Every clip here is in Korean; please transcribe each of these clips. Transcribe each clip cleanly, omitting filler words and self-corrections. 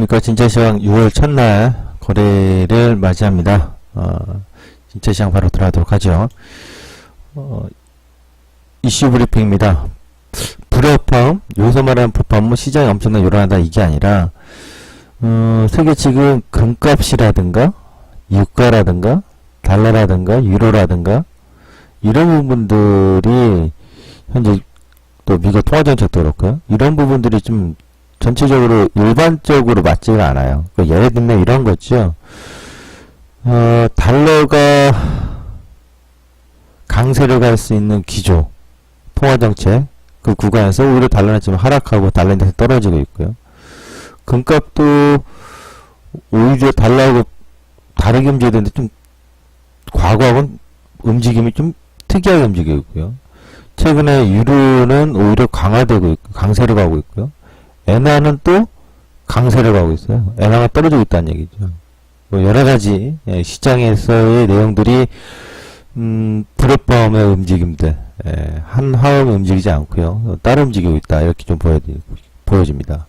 안녕하십니까. 진짜시황 6월 첫날 거래를 맞이합니다. 진짜시황 바로 들어가도록 하죠. 이슈 브리핑입니다. 불협화음, 여기서 말하는 불협화음은 시장이 엄청나게 요란하다 이게 아니라 세계 지금 금값이라든가 유가라든가 달러라든가 유로라든가 이런 부분들이 현재 또 미국 통화정책도 그렇고요. 이런 부분들이 좀 전체적으로 일반적으로 맞지가 않아요. 예를 들면 이런 거죠. 달러가 강세를 갈 수 있는 기조, 통화정책 그 구간에서 오히려 달러는 지금 하락하고 달러 인덱스 떨어지고 있고요. 금값도 오히려 달러하고 다르게 움직이는데 좀 과거하고는 움직임이 좀 특이하게 움직이고 있고요. 최근에 유로는 오히려 강화되고 있고 강세로 가고 있고요. 엔화는 또 강세를 가고 있어요. 엔화가 떨어지고 있다는 얘기죠. 뭐 여러가지 시장에서의 내용들이 불협화음의 움직임들 한 화음이 움직이지 않고요. 따로 움직이고 있다 이렇게 좀 보여집니다.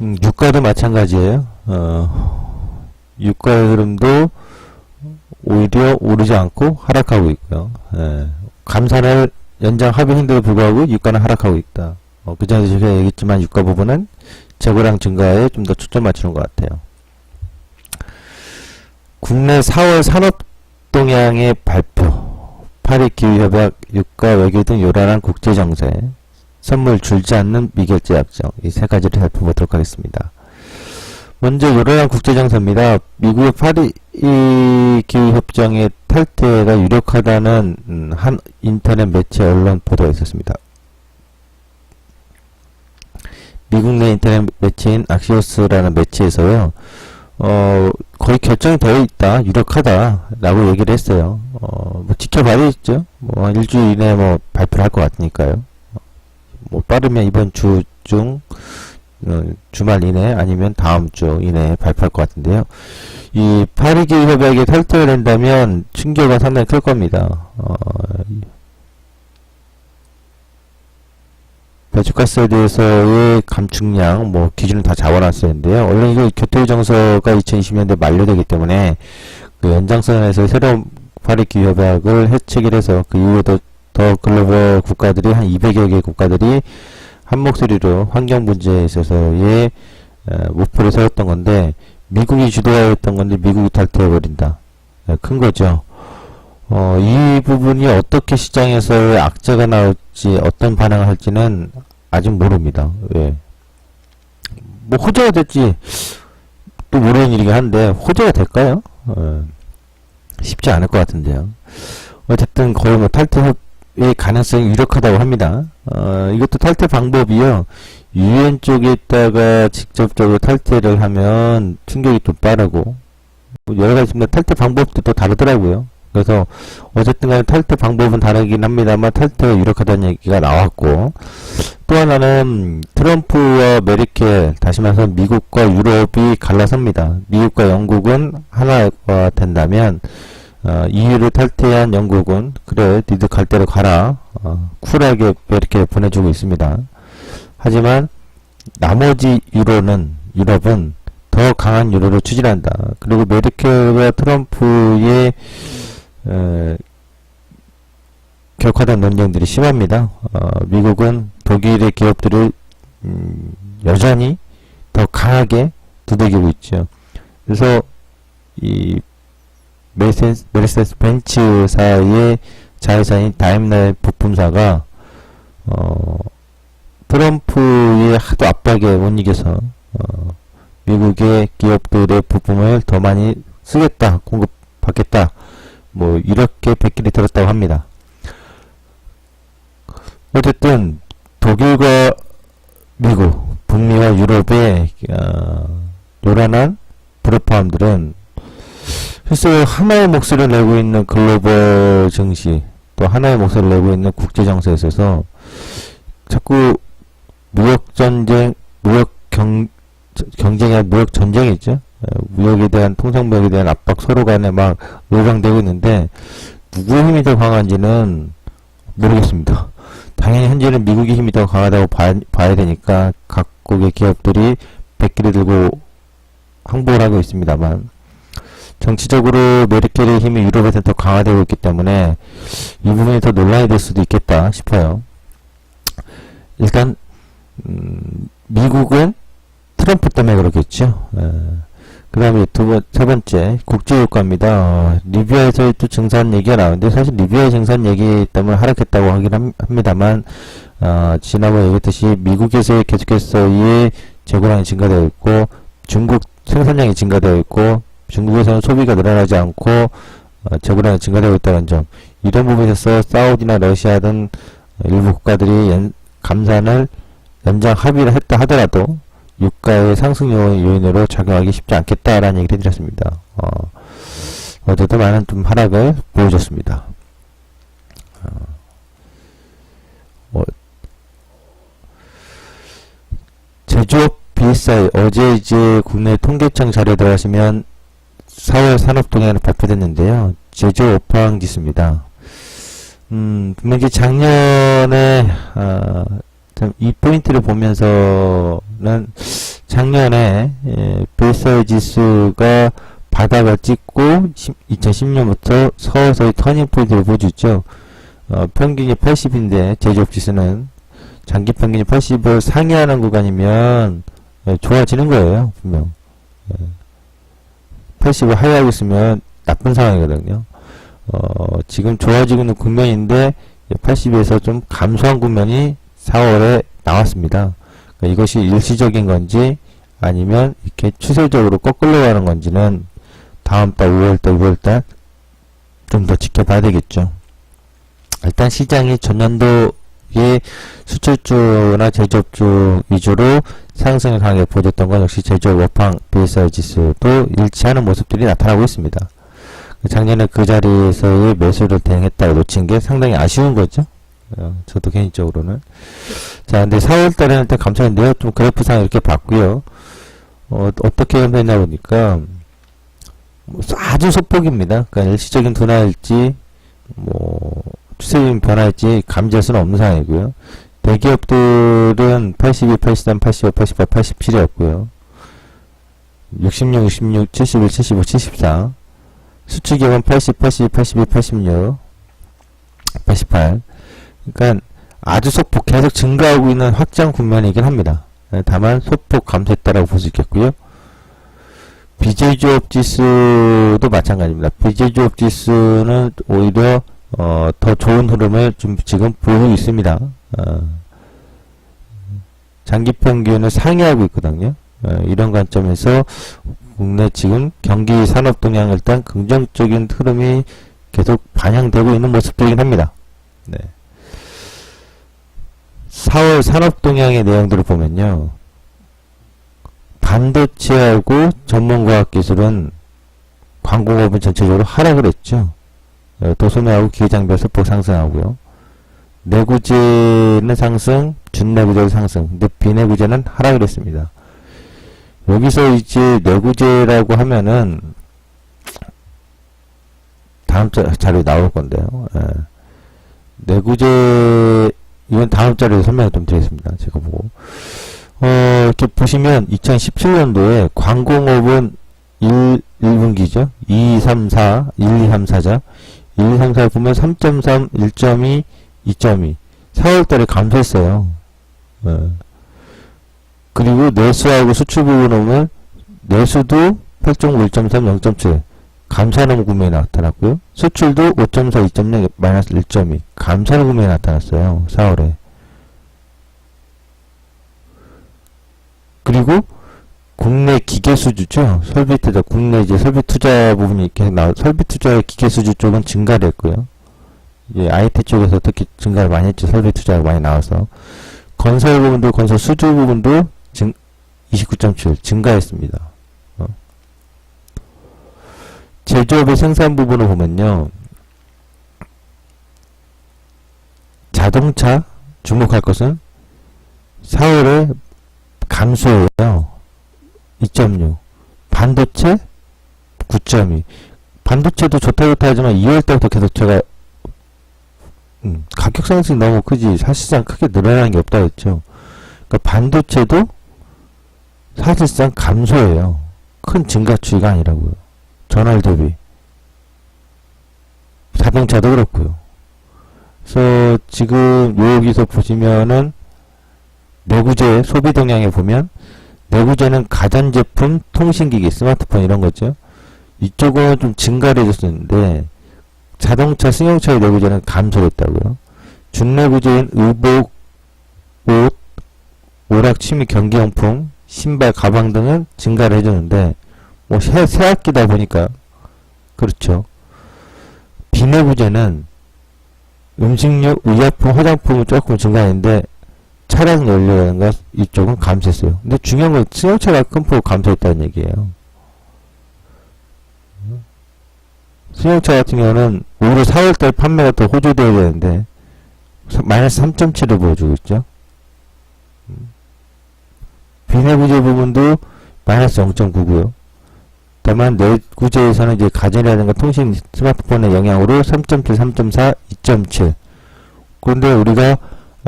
유가도 마찬가지예요. 유가의 흐름도 오히려 오르지 않고 하락하고 있고요. 감산을 연장 합의 행동에 불구하고 유가는 하락하고 있다. 그 전에 제가 얘기했지만 유가 부분은 재고량 증가에 좀 더 초점 맞추는 것 같아요. 국내 4월 산업동향의 발표, 파리 기후협약, 유가 외교 등 요란한 국제정세, 선물 줄지 않는 미결제 약정, 이 세 가지를 살펴보도록 하겠습니다. 먼저 요란한 국제정세입니다. 미국의 파리 기후협정의 탈퇴가 유력하다는 한 인터넷 매체 언론 보도가 있었습니다. 미국 내 인터넷 매체인 악시오스라는 매체에서요, 거의 결정이 되어 있다, 유력하다, 라고 얘기를 했어요. 뭐 지켜봐야겠죠? 뭐, 한 일주일 이내에 뭐, 발표를 할 것 같으니까요. 뭐, 빠르면 이번 주 중, 주말 이내, 아니면 다음 주 이내에 발표할 것 같은데요. 이 파리기후협약에 탈퇴가 된다면 충격은 상당히 클 겁니다. 배출가스에 대해서의 감축량, 뭐, 기준을 다 잡아놨었는데요. 원래 이거 교토 정서가 2020년대 만료되기 때문에, 그 연장선에서 새로운 파리 기후협약을 해체를 그 이후에도 더 글로벌 국가들이, 한 200여 개 국가들이 한 목소리로 환경 문제에 있어서의, 목표를 세웠던 건데, 미국이 주도하였던 건데, 미국이 탈퇴해버린다. 큰 거죠. 이 부분이 어떻게 시장에서 악재가 나올지, 어떤 반응을 할지는 아직 모릅니다. 왜? 뭐, 호재가 될지, 또 모르는 일이긴 한데, 호재가 될까요? 쉽지 않을 것 같은데요. 어쨌든, 거의 뭐, 탈퇴의 가능성이 유력하다고 합니다. 이것도 탈퇴 방법이요. 유엔 쪽에 있다가 직접적으로 탈퇴를 하면 충격이 좀 빠르고, 뭐 여러 가지 탈퇴 방법도 또 다르더라고요. 그래서 어쨌든 간에 탈퇴 방법은 다르긴 합니다만 탈퇴가 유력하다는 얘기가 나왔고, 또 하나는 트럼프와 메르켈, 다시 말해서 미국과 유럽이 갈라섭니다. 미국과 영국은 하나가 된다면 EU를 탈퇴한 영국은 그래 니들 갈 대로 가라, 쿨하게 메르켈 보내주고 있습니다. 하지만 나머지 유럽은 더 강한 유로를 추진한다. 그리고 메르켈과 트럼프의 격하다는 논쟁들이 심합니다. 미국은 독일의 기업들을 여전히 더 강하게 두들기고 있죠. 그래서 이 메르세데스 벤츠사의 자회사인 다임ler 부품사가 트럼프의 하도 압박에 못 이겨서 미국의 기업들의 부품을 더 많이 쓰겠다, 공급받겠다, 뭐 이렇게 백길이 들었다고 합니다. 어쨌든 독일과 미국, 북미와 유럽의 요란한 불협화음들은 글쎄요, 하나의 목소리를 내고 있는 글로벌 증시, 또 하나의 목소리를 내고 있는 국제정세에 있어서 자꾸 무역전쟁, 경쟁이 아니라 무역전쟁이죠. 무역에 대한, 통상무역에 대한 압박 서로 간에 막 노장되고 있는데, 누구의 힘이 더 강한지는 모르겠습니다. 당연히 현재는 미국의 힘이 더 강하다고 봐야 되니까, 각국의 기업들이 백기를 들고 항복을 하고 있습니다만, 정치적으로 메르켈의 힘이 유럽에서 더 강화되고 있기 때문에 이 부분이 더 논란이 될 수도 있겠다 싶어요. 일단 미국은 트럼프 때문에 그러겠죠. 그 다음에 세 번째 국제유가입니다. 리비아에서의 또 증산 얘기가 나오는데, 사실 리비아의 증산 얘기 때문에 하락했다고 하긴 합니다만, 지난번에 얘기했듯이 미국에서의 계속해서의 재고량이 증가되어 있고, 중국 생산량이 증가되어 있고, 중국에서는 소비가 늘어나지 않고 재고량이 증가되고 있다는 점, 이런 부분에서 사우디나 러시아 등 일부 국가들이 감산을 연장 합의를 했다 하더라도 유가의 상승 요인으로 작용하기 쉽지 않겠다라는 얘기를 해드렸습니다. 어제도 많은 좀 하락을 보여줬습니다. 제조업 BSI, 어제 이제 국내 통계청 자료에 들어가시면 4월 산업동향이 발표됐는데요. 제조업황 지수입니다. 분명히 작년에, 이 포인트를 보면서는 작년에, BSI 지수가 바닥을 찍고, 2010년부터 서서히 터닝 포인트를 보여주죠. 평균이 80인데, 제조업 지수는 장기 평균이 80을 상회하는 구간이면, 좋아지는 거예요, 분명. 80을 하회하고 있으면 나쁜 상황이거든요. 지금 좋아지고 있는 국면인데 80에서 좀 감소한 국면이 4월에 나왔습니다. 그러니까 이것이 일시적인 건지 아니면 이렇게 추세적으로 거꾸로 가는 건지는 다음달 5월달, 6월달 좀 더 지켜봐야 되겠죠. 일단 시장이 전년도에 수출주나 제조업주 위주로 상승을 강하게 보여줬던 건 역시 제조업 업황 BSI 지수도 일치하는 모습들이 나타나고 있습니다. 작년에 그 자리에서의 매수를 대응했다가 놓친 게 상당히 아쉬운 거죠. 저도 개인적으로는. 자, 근데 4월 달에는 일단 감사한데요. 좀 그래프상 이렇게 봤고요. 어떻게 했냐 보니까, 아주 소폭입니다. 그러니까 일시적인 둔화일지, 추세적인 변화일지 감지할 수는 없는 상황이고요. 대기업들은 82, 83, 85, 88, 87이었고요. 66, 66, 71, 75, 74. 수출기업은 80, 82, 82, 86, 88. 그러니까 아주 소폭 계속 증가하고 있는 확장 국면이긴 합니다. 다만 소폭 감소했다라고 볼 수 있겠고요. BJ조업 지수도 마찬가지입니다. BJ조업 지수는 오히려 더 좋은 흐름을 좀 지금 보이고 있습니다. 장기평균을 상회하고 있거든요. 이런 관점에서 국내 지금 경기 산업 동향 일단 긍정적인 흐름이 계속 반영되고 있는 모습들이긴 합니다. 네. 4월 산업 동향의 내용들을 보면요. 반도체하고 전문과학기술은 광공업은 전체적으로 하락을 했죠. 도소매하고 기계장비가 소폭 상승하고요. 내구재는 상승, 준내구재는 상승, 근데 비내구재는 하락을 했습니다. 여기서 이제 내구재라고 하면은 다음 자료에 나올 건데요. 내구재 이건 다음 자료에 설명을 좀 드리겠습니다. 제가 보고 이렇게 보시면 2017년도에 광공업은 1분기죠. 1, 2, 3, 4, 1, 2, 3, 4자 1, 2, 3, 4 보면 3.3, 1.2, 2.2 4월달에 감소했어요. 그리고 내수하고 수출 부분 오면 내수도 8.5, 1.3, 0.7 감소하는 구매에 나타났고요. 수출도 5.4, 2.0, 마이너스 1.2 감소하는 구매에 나타났어요. 4월에. 그리고 국내 기계수주죠. 설비투자, 국내 이제 설비투자 부분이 이렇게 설비투자의 기계수주 쪽은 증가를 했고요. 예, IT 쪽에서 특히 증가를 많이 했죠. 설비투자가 많이 나와서. 건설 부분도, 건설 수주 부분도 29.7 증가했습니다. 제조업의 생산 부분을 보면요. 자동차 주목할 것은 4월에 감소해요. 2.6 반도체 9.2 반도체도 좋다 하지만 2월달부터 계속 제가 가격 상승이 너무 크지 사실상 크게 늘어나는 게 없다 했죠. 그러니까 반도체도 사실상 감소예요. 큰 증가 추이가 아니라고요. 전월 대비. 자동차도 그렇고요. 그래서 지금 여기서 보시면은 내구재 소비 동향에 보면 내구재는 가전제품, 통신기기, 스마트폰 이런 거죠. 이쪽은 좀 증가를 해줬었는데 자동차, 승용차의 내구재는 감소했다고요. 준내구재인 의복, 옷, 오락, 취미, 경기용품, 신발, 가방 등은 증가를 해주는데 뭐 새학기다 보니까 그렇죠. 비내구재는 음식료, 의약품, 화장품은 조금 증가했는데 차량 연료라든가 이쪽은 감소했어요. 근데 중요한 건 승용차가 큰 폭으로 감소했다는 얘기예요. 승용차 같은 경우는 올해 4월달 판매가 더 호조되어야 되는데 마이너스 3.7을 보여주고 있죠. 비내구재 부분도 마이너스 0.9고요. 다만 내구재에서는 이제 가전이라든가 통신, 스마트폰의 영향으로 3.7, 3.4, 2.7. 그런데 우리가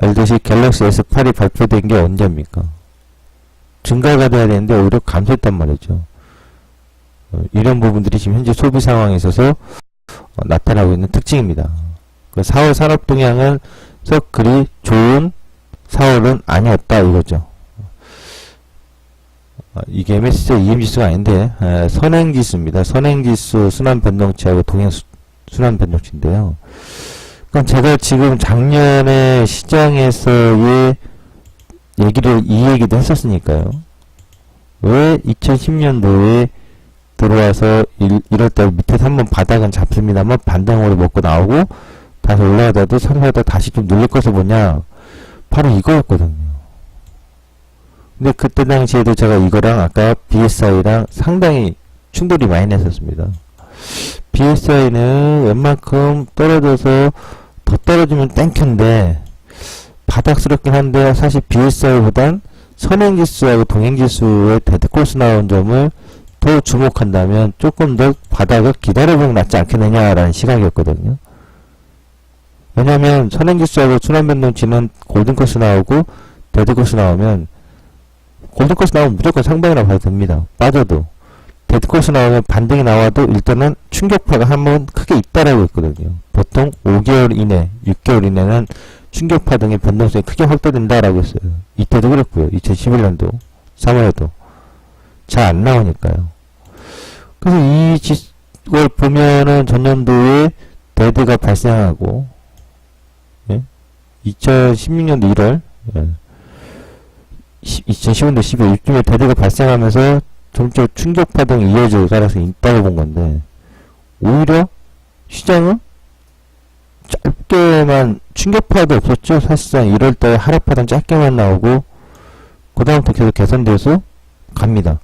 알듯이 갤럭시 S8이 발표된 게 언제입니까? 증가가 돼야 되는데 오히려 감소했단 말이죠. 이런 부분들이 지금 현재 소비 상황에 있어서 나타나고 있는 특징입니다. 그 4월 산업 동향은 썩 그리 좋은 4월은 아니었다 이거죠. 이게 MSCI EM지수가 아닌데 선행지수입니다. 선행지수 순환 변동치하고 동행 순환 변동치인데요. 그럼 제가 지금 작년에 시장에서의 얘기를 이 얘기도 했었으니까요. 왜 2010년도에 들어와서 1월달 밑에서 한번 바닥은 잡힙니다만 반등으로 먹고 나오고 다시 올라가다도 상하다 다시 좀 눌릴 것을 보냐, 바로 이거였거든요. 근데 그때 당시에도 제가 이거랑 아까 BSI랑 상당히 충돌이 많이 났었습니다. BSI는 웬만큼 떨어져서 더 떨어지면 땡큐인데 바닥스럽긴 한데 사실 BSI보단 선행지수하고 동행지수의 데드코스 나온 점을 더 주목한다면 조금 더 바닥을 기다려보는 게 낫지 않겠느냐라는 시각이었거든요. 왜냐면 선행지수하고 순환변동치는 골든코스 나오고 데드코스 나오면 골든코스 나오면 무조건 상방이라고 봐도 됩니다. 빠져도. 데드코스 나오면 반등이 나와도 일단은 충격파가 한번 크게 있다라고 했거든요. 보통 5개월 이내, 6개월 이내는 충격파 등의 변동성이 크게 확대된다라고 했어요. 이때도 그랬고요. 2011년도 3월에도 잘 안 나오니까요. 그래서 이걸 보면은 전년도에 데드가 발생하고 2016년도 1월 2015년도 12월 이쯤에 데드가 발생하면서 점점 충격파 등이 이어지고 따라서 있다고 본 건데 오히려 시장은 짧게만 충격파도 없었죠. 사실상 1월달에 하락파는 짧게만 나오고 그 다음부터 계속 개선돼서 갑니다.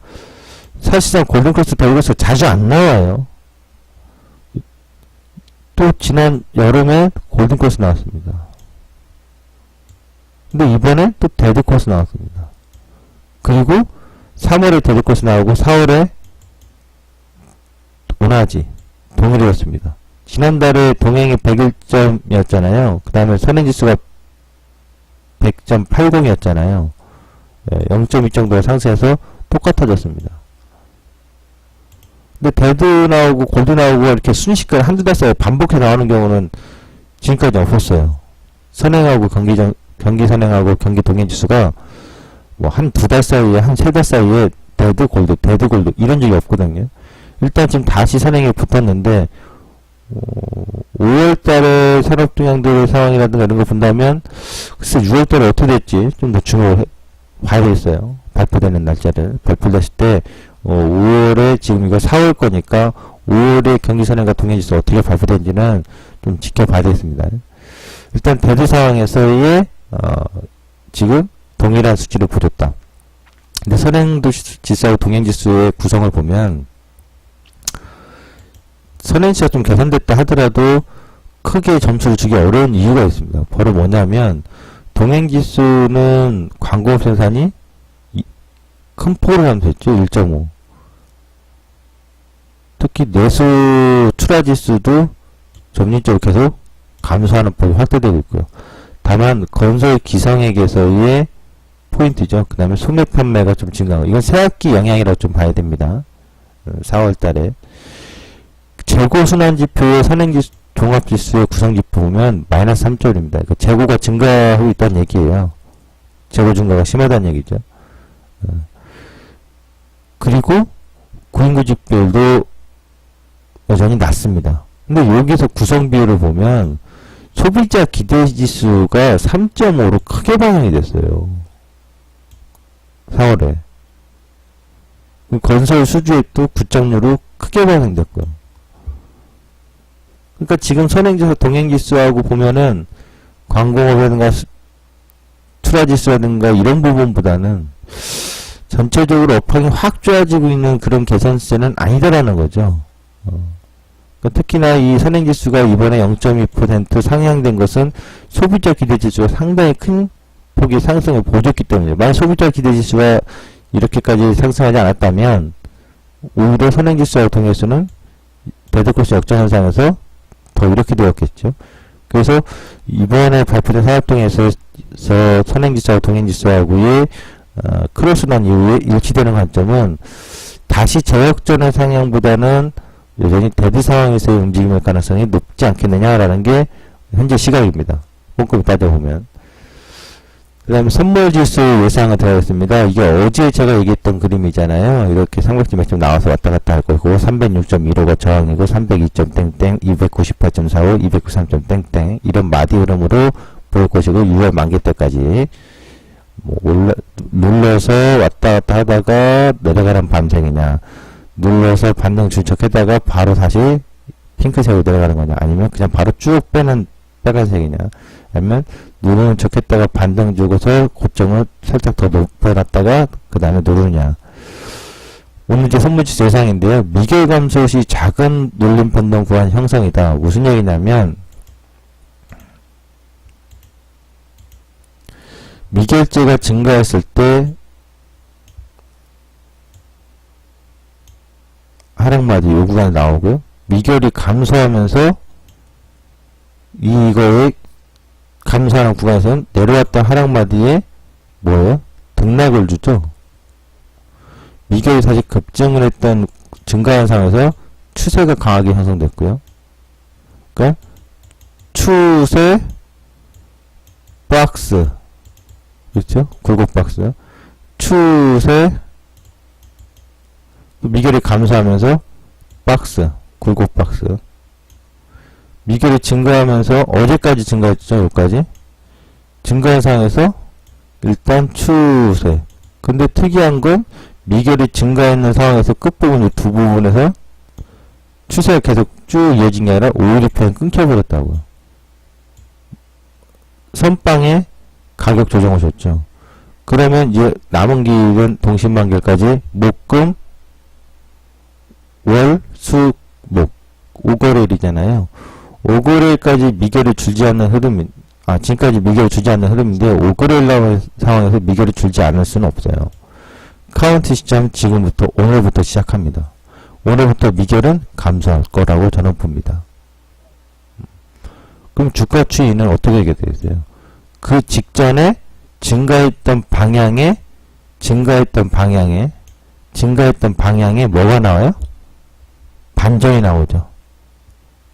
사실상 골든크로스 데드크로스 자주 안 나와요. 또 지난 여름에 골든크로스 나왔습니다. 근데 이번에 또 데드크로스 나왔습니다. 그리고 3월에 데드코스 나오고 4월에 오나지 동일이었습니다. 지난달에 동행이 101점이었잖아요. 그 다음에 선행지수가 100.80이었잖아요. 0.2 정도가 상승해서 똑같아졌습니다. 근데 데드 나오고 골드 나오고 이렇게 순식간에 한두 달 사이에 반복해 나오는 경우는 지금까지 없었어요. 선행하고 경기 선행하고 경기 동행지수가 뭐 한 두 달 사이에 한 세 달 사이에 데드 골드 이런 적이 없거든요. 일단 지금 다시 선행에 붙었는데 5월달에 산업동향들 상황이라든가 이런 거 본다면 글쎄 6월달에 어떻게 될지 좀 더 주목을 봐야 되겠어요. 발표되는 날짜를 발표됐을 때 5월에 지금 이거 4월 거니까 5월에 경기선행과 동행지수 어떻게 발표된지는 좀 지켜봐야 되겠습니다. 일단 데드 상황에서의 지금 동일한 수치를 보였다. 근데 선행지수하고 동행지수의 구성을 보면 선행지수가 좀 개선됐다 하더라도 크게 점수를 주기 어려운 이유가 있습니다. 바로 뭐냐면 동행지수는 광공업 생산이 큰 폭으로 감소했죠. 1.5. 특히 내수 출하지수도 점진적으로 계속 감소하는 폭이 확대되고 있고요. 다만 건설 기성액에서의 포인트죠. 그 다음에 소매 판매가 좀 증가하고, 이건 새학기 영향이라고 좀 봐야 됩니다. 4월 달에. 재고 순환지표의 선행지수, 종합지수의 구성지표 보면 마이너스 3.1입니다. 그러니까 재고가 증가하고 있다는 얘기예요. 재고 증가가 심하다는 얘기죠. 그리고 구인구직비율도 여전히 낮습니다. 근데 여기서 구성 비율을 보면 소비자 기대지수가 3.5로 크게 반영이 됐어요. 4월에. 건설 수주액도 9.6로 크게 반영됐고요. 그러니까 지금 선행지수, 동행지수하고 보면은 광공업이라든가 투자지수라든가 이런 부분보다는 전체적으로 업황이 확 좋아지고 있는 그런 개선세는 아니다라는 거죠. 그러니까 특히나 이 선행지수가 이번에 0.2% 상향된 것은 소비자 기대지수가 상당히 큰 폭의 상승을 보여줬기 때문에, 만약 소비자 기대지수가 이렇게까지 상승하지 않았다면 오히려 선행지수와 동행지수는 데드코스 역전현상에서 더 이렇게 되었겠죠. 그래서 이번에 발표된 산업동에서 선행지수와 동행지수하고의 크로스난 이후에 일치되는 관점은 다시 저역전의 상향보다는 여전히 대비 상황에서의 움직임의 가능성이 높지 않겠느냐라는 게 현재 시각입니다. 꼼꼼히 따져보면. 그 다음에 선물지수 예상을 들어가겠습니다. 이게 어제 제가 얘기했던 그림이잖아요. 이렇게 삼각지 맥점 나와서 왔다 갔다 할 거고, 306.15가 저항이고, 302점 땡땡, 298.45, 293점 땡땡, 이런 마디 흐름으로 볼 것이고, 6월 만기 때까지 눌러서 왔다 갔다 하다가 내려가는 밤생이냐, 눌러서 반등 준척했다가 바로 다시 핑크색으로 내려가는 거냐, 아니면 그냥 바로 쭉 빼는 빨간색이냐, 아니면 누르는 척 했다가 반등 주고서 고점을 살짝 더 높여놨다가 그 다음에 누르냐. 오늘 이제 선물지수 예상인데요. 미결 감소 시 작은 눌림 변동 구간 형성이다. 무슨 얘기냐면, 미결제가 증가했을 때 하락마디 요 구간이 나오고요. 미결이 감소하면서 이거의 감소하는 구간에서는 내려왔던 하락마디에 뭐예요? 등락을 주죠. 미결이 사실 급증을 했던 증가 현상에서 추세가 강하게 형성됐고요. 그러니까 추세 박스, 그렇죠? 굴곡 박스, 추세 미결이 감소하면서 박스, 굴곡 박스. 미결이 증가하면서 어제까지 증가했죠. 여기까지 증가 현상에서 일단 추세. 근데 특이한 건 미결이 증가했는 상황에서 끝부분 이 두 부분에서 추세가 계속 쭉 이어진 게 아니라 오히려 편 끊겨버렸다고요. 선빵에 가격 조정을 줬죠. 그러면 이제 남은 기일은 동신만결까지 목금 월, 수, 목 5거래일이잖아요. 5거래일까지 미결을 주지 않는 흐름이, 지금까지 미결을 주지 않는 흐름인데 5거래일 나오는 상황에서 미결을 주지 않을 수는 없어요. 카운트 시점 지금부터 오늘부터 시작합니다. 오늘부터 미결은 감소할 거라고 저는 봅니다. 그럼 주가 추이는 어떻게 되게 되겠어요? 그 직전에 증가했던 방향에 뭐가 나와요? 반전이 나오죠.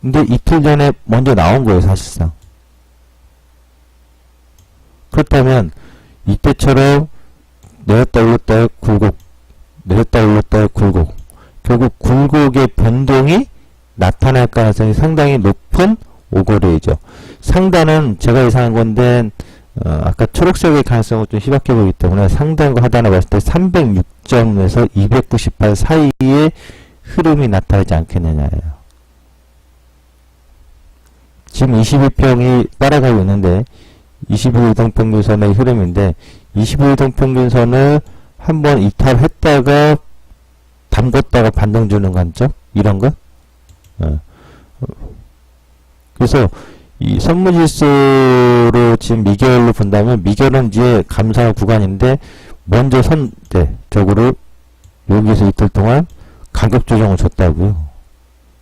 근데 이틀 전에 먼저 나온 거예요, 사실상. 그렇다면 이때처럼 내렸다 올렸다의 굴곡, 내렸다 올렸다의 굴곡, 결국 굴곡의 변동이 나타날 가능성이 상당히 높은 5거래이죠. 상단은 제가 예상한 건데 아까 초록색의 가능성을 좀 희박해 보이기 때문에 상단과 하단을 봤을 때 306점에서 298 사이의 흐름이 나타나지 않겠느냐예요. 지금 21평이 따라가고 있는데 21일 이동평균선의 흐름인데 21일 이동평균선을 한번 이탈했다가 담궜다가 반등 주는 관점? 이런 거? 그래서 이 선물지수로 지금 미결로 본다면 미결은 이제 감소할 구간인데 먼저 선대적으로 여기서 이틀 동안 가격 조정을 줬다고요.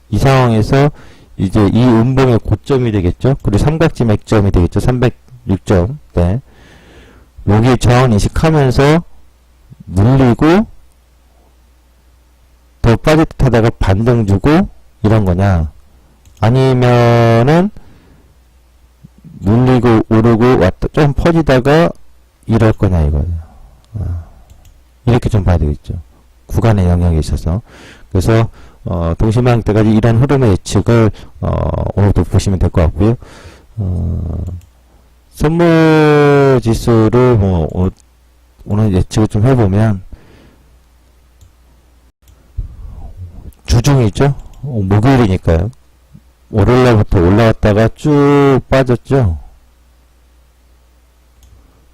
이 상황에서 이제 이 음봉의 고점이 되겠죠. 그리고 삼각지 맥점이 되겠죠. 306점. 네. 목이 저항 인식하면서 눌리고 더 빠릿하다가 반등 주고 이런 거냐, 아니면은 눌리고 오르고 왔다 좀 퍼지다가 이럴 거냐 이거예요. 이렇게 좀 봐야 되겠죠. 구간의 영향이 있어서. 그래서 동시망 때까지 이런 흐름의 예측을 오늘도 보시면 될 것 같고요. 선물 지수를 뭐 오늘 예측을 좀 해보면 주중이죠. 목요일이니까요. 월요일날부터 올라왔다가 쭉 빠졌죠.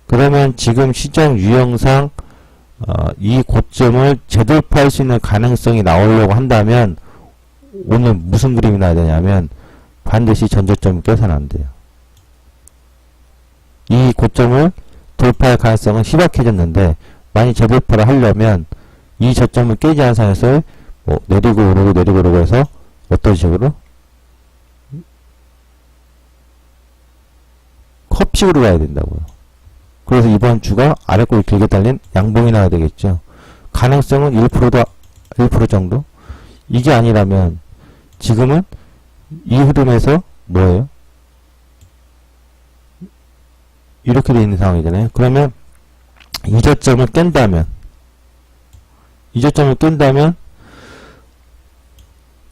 그러면 지금 시장 유형상 이 고점을 재돌파할 수 있는 가능성이 나오려고 한다면 오늘 무슨 그림이 나야 되냐면 반드시 전저점을 깨서는 안 돼요. 이 고점을 돌파할 가능성은 희박해졌는데 만약 재돌파를 하려면 이 저점을 깨지 않은 상황에서 뭐 내리고 오르고 해서 어떤 식으로? 컵식으로 가야 된다고요. 그래서 이번 주가 아래꼬리 길게 달린 양봉이 나와야 되겠죠. 가능성은 1% 정도? 이게 아니라면 지금은 이 흐름에서 뭐예요? 이렇게 되어 있는 상황이잖아요. 그러면 이 저점을 깬다면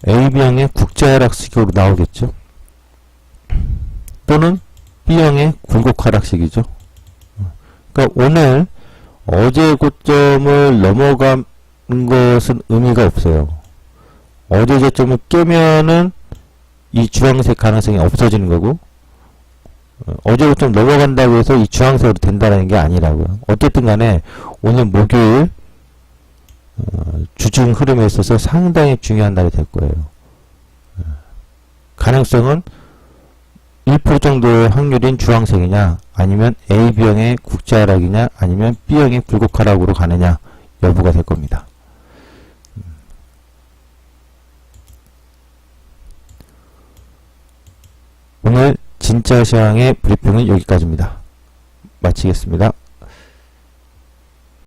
AB형의 국제하락식으로 나오겠죠. 또는 B형의 굴곡하락식이죠. 그러니까 오늘 어제 고점을 넘어간 것은 의미가 없어요. 어제 저점을 깨면은 이 주황색 가능성이 없어지는 거고, 어제 고점 넘어간다고 해서 이 주황색으로 된다는 게 아니라고요. 어쨌든 간에 오늘 목요일 주중 흐름에 있어서 상당히 중요한 날이 될 거예요. 가능성은 1% 정도의 확률인 주황색이냐, 아니면 AB형의 국제하락이냐, 아니면 B형의 굴곡하락으로 가느냐 여부가 될 겁니다. 오늘 진짜 시황의 브리핑은 여기까지입니다. 마치겠습니다.